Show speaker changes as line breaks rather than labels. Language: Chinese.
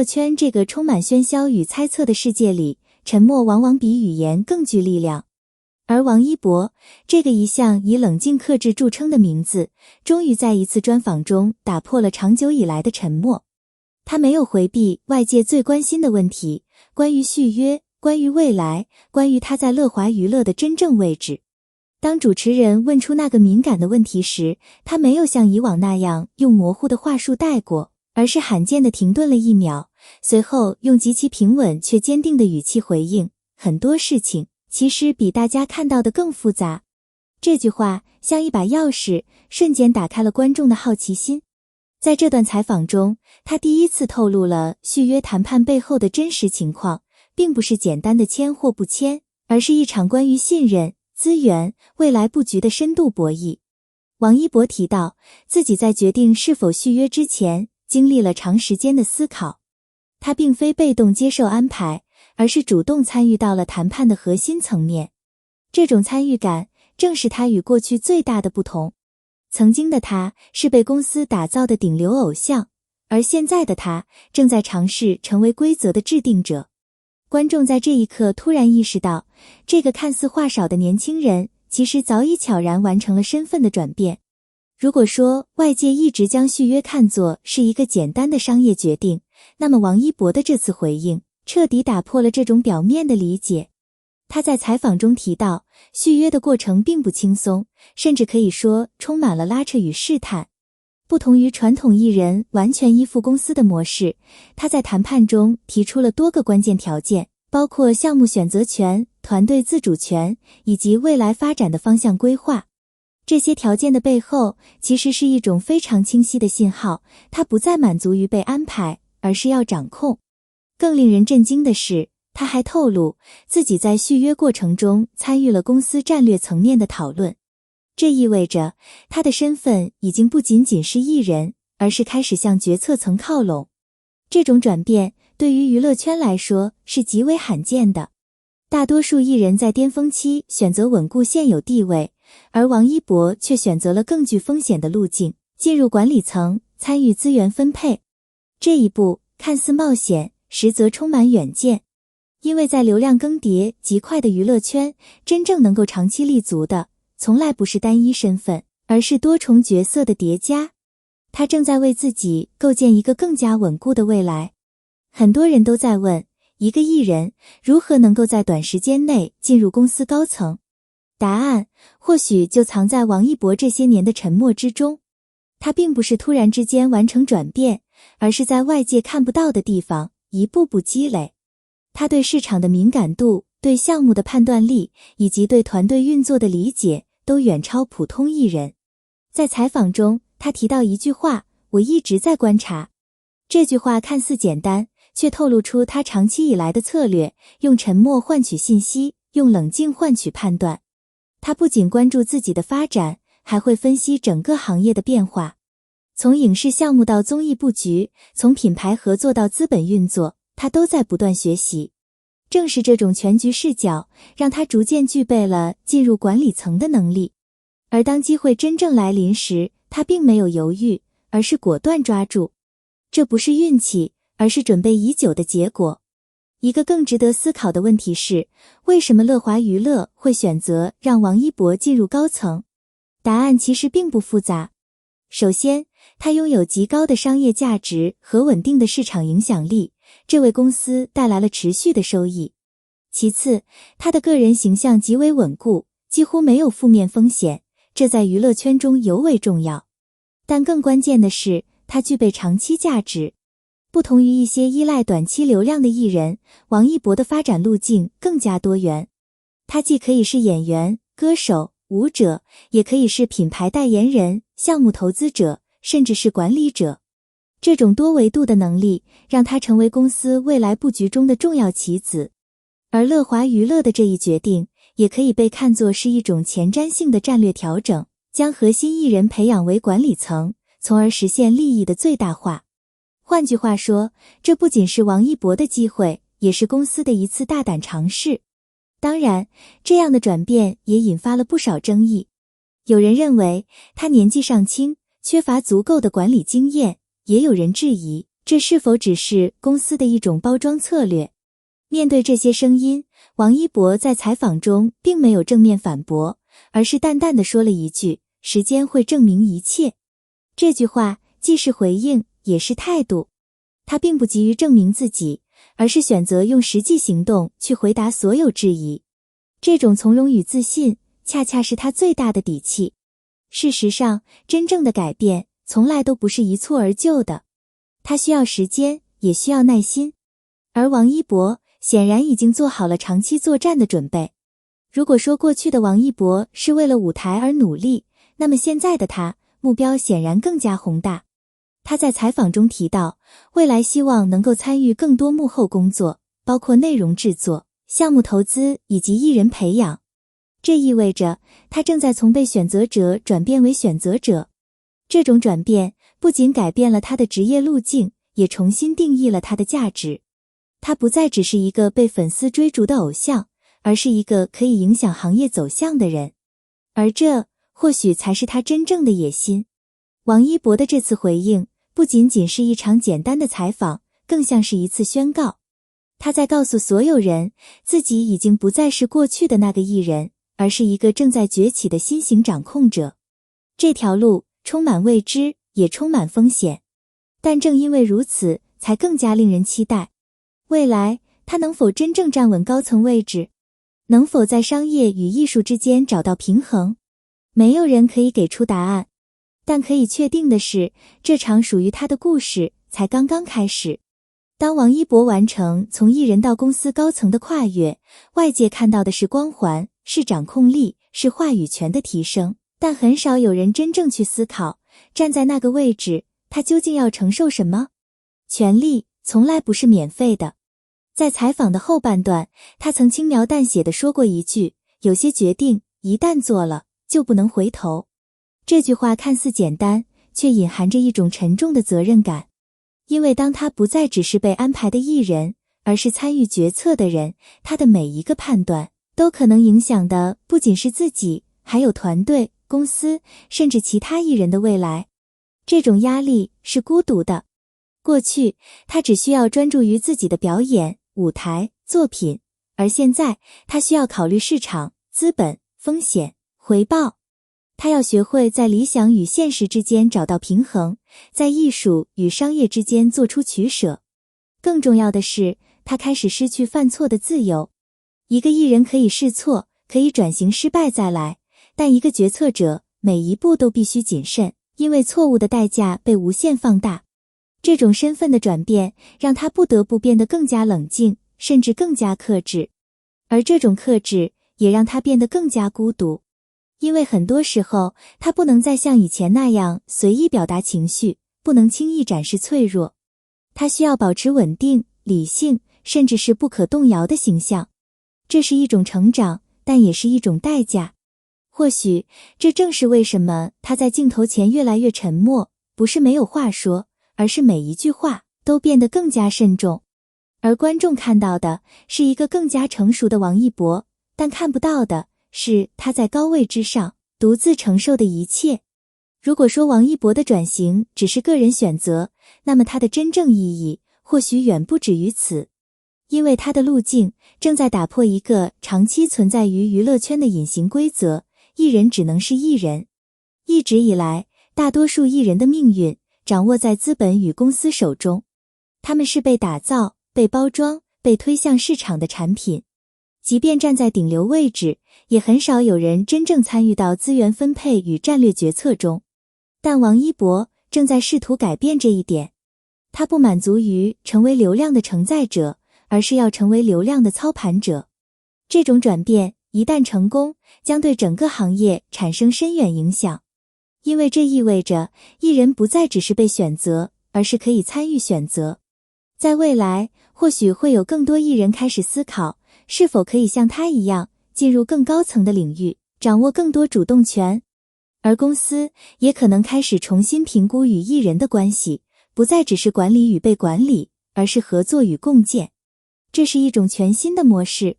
乐圈这个充满喧嚣与猜测的世界里，沉默往往比语言更具力量。而王一博，这个一向以冷静克制著称的名字，终于在一次专访中打破了长久以来的沉默。他没有回避外界最关心的问题，关于续约，关于未来，关于他在乐华娱乐的真正位置。当主持人问出那个敏感的问题时，他没有像以往那样用模糊的话术带过，而是罕见地停顿了1秒，随后用极其平稳却坚定的语气回应：很多事情其实比大家看到的更复杂。这句话像一把钥匙，瞬间打开了观众的好奇心。在这段采访中，他第一次透露了续约谈判背后的真实情况，并不是简单的签或不签，而是一场关于信任、资源、未来布局的深度博弈。王一博提到，自己在决定是否续约之前，经历了长时间的思考。他并非被动接受安排，而是主动参与到了谈判的核心层面。这种参与感，正是他与过去最大的不同。曾经的他是被公司打造的顶流偶像，而现在的他正在尝试成为规则的制定者。观众在这一刻突然意识到，这个看似话少的年轻人，其实早已悄然完成了身份的转变。如果说外界一直将续约看作是一个简单的商业决定，那么王一博的这次回应，彻底打破了这种表面的理解。他在采访中提到，续约的过程并不轻松，甚至可以说充满了拉扯与试探。不同于传统艺人完全依附公司的模式，他在谈判中提出了多个关键条件，包括项目选择权、团队自主权以及未来发展的方向规划。这些条件的背后，其实是一种非常清晰的信号，他不再满足于被安排，而是要掌控。更令人震惊的是，他还透露自己在续约过程中参与了公司战略层面的讨论。这意味着他的身份已经不仅仅是艺人，而是开始向决策层靠拢。这种转变对于娱乐圈来说是极为罕见的。大多数艺人在巅峰期选择稳固现有地位，而王一博却选择了更具风险的路径，进入管理层，参与资源分配。这一步看似冒险，实则充满远见。因为在流量更迭极快的娱乐圈，真正能够长期立足的，从来不是单一身份，而是多重角色的叠加。他正在为自己构建一个更加稳固的未来。很多人都在问，一个艺人如何能够在短时间内进入公司高层？答案或许就藏在王一博这些年的沉默之中。他并不是突然之间完成转变，而是在外界看不到的地方一步步积累。他对市场的敏感度、对项目的判断力以及对团队运作的理解都远超普通艺人。在采访中，他提到一句话：我一直在观察。这句话看似简单，却透露出他长期以来的策略，用沉默换取信息，用冷静换取判断。他不仅关注自己的发展，还会分析整个行业的变化。从影视项目到综艺布局，从品牌合作到资本运作，他都在不断学习。正是这种全局视角，让他逐渐具备了进入管理层的能力。而当机会真正来临时，他并没有犹豫，而是果断抓住。这不是运气，而是准备已久的结果。一个更值得思考的问题是，为什么乐华娱乐会选择让王一博进入高层？答案其实并不复杂。首先，他拥有极高的商业价值和稳定的市场影响力，这为公司带来了持续的收益。其次，他的个人形象极为稳固，几乎没有负面风险，这在娱乐圈中尤为重要。但更关键的是，他具备长期价值。不同于一些依赖短期流量的艺人，王一博的发展路径更加多元。他既可以是演员、歌手、舞者，也可以是品牌代言人、项目投资者，甚至是管理者。这种多维度的能力，让他成为公司未来布局中的重要棋子。而乐华娱乐的这一决定，也可以被看作是一种前瞻性的战略调整，将核心艺人培养为管理层，从而实现利益的最大化。换句话说，这不仅是王一博的机会，也是公司的一次大胆尝试。当然，这样的转变也引发了不少争议。有人认为他年纪尚轻，缺乏足够的管理经验，也有人质疑这是否只是公司的一种包装策略？面对这些声音，王一博在采访中并没有正面反驳，而是淡淡地说了一句：“时间会证明一切。”这句话既是回应，也是态度。他并不急于证明自己，而是选择用实际行动去回答所有质疑。这种从容与自信，恰恰是他最大的底气。事实上，真正的改变从来都不是一蹴而就的，它需要时间，也需要耐心。而王一博显然已经做好了长期作战的准备。如果说过去的王一博是为了舞台而努力，那么现在的他，目标显然更加宏大。他在采访中提到，未来希望能够参与更多幕后工作，包括内容制作、项目投资以及艺人培养。这意味着他正在从被选择者转变为选择者。这种转变不仅改变了他的职业路径，也重新定义了他的价值。他不再只是一个被粉丝追逐的偶像，而是一个可以影响行业走向的人。而这或许才是他真正的野心。王一博的这次回应不仅仅是一场简单的采访，更像是一次宣告。他在告诉所有人，自己已经不再是过去的那个艺人，而是一个正在崛起的新型掌控者。这条路充满未知，也充满风险，但正因为如此，才更加令人期待。未来，他能否真正站稳高层位置？能否在商业与艺术之间找到平衡？没有人可以给出答案。但可以确定的是，这场属于他的故事才刚刚开始。当王一博完成从艺人到公司高层的跨越，外界看到的是光环，是掌控力，是话语权的提升，但很少有人真正去思考，站在那个位置，他究竟要承受什么？权力从来不是免费的。在采访的后半段，他曾轻描淡写地说过一句：“有些决定一旦做了，就不能回头。”这句话看似简单，却隐含着一种沉重的责任感。因为当他不再只是被安排的艺人，而是参与决策的人，他的每一个判断都可能影响的不仅是自己，还有团队、公司，甚至其他艺人的未来。这种压力是孤独的。过去，他只需要专注于自己的表演、舞台、作品，而现在，他需要考虑市场、资本、风险、回报。他要学会在理想与现实之间找到平衡，在艺术与商业之间做出取舍。更重要的是，他开始失去犯错的自由。一个艺人可以试错，可以转型失败再来，但一个决策者每一步都必须谨慎，因为错误的代价被无限放大。这种身份的转变让他不得不变得更加冷静，甚至更加克制。而这种克制也让他变得更加孤独。因为很多时候，他不能再像以前那样随意表达情绪，不能轻易展示脆弱。他需要保持稳定、理性，甚至是不可动摇的形象。这是一种成长，但也是一种代价。或许，这正是为什么他在镜头前越来越沉默，不是没有话说，而是每一句话都变得更加慎重。而观众看到的是一个更加成熟的王一博，但看不到的是他在高位之上独自承受的一切。如果说王一博的转型只是个人选择，那么他的真正意义或许远不止于此。因为他的路径正在打破一个长期存在于娱乐圈的隐形规则，艺人只能是艺人。一直以来，大多数艺人的命运掌握在资本与公司手中，他们是被打造、被包装、被推向市场的产品。即便站在顶流位置，也很少有人真正参与到资源分配与战略决策中。但王一博正在试图改变这一点。他不满足于成为流量的承载者，而是要成为流量的操盘者。这种转变一旦成功，将对整个行业产生深远影响。因为这意味着艺人不再只是被选择，而是可以参与选择。在未来，或许会有更多艺人开始思考，是否可以像他一样进入更高层的领域，掌握更多主动权。而公司也可能开始重新评估与艺人的关系，不再只是管理与被管理，而是合作与共建。这是一种全新的模式，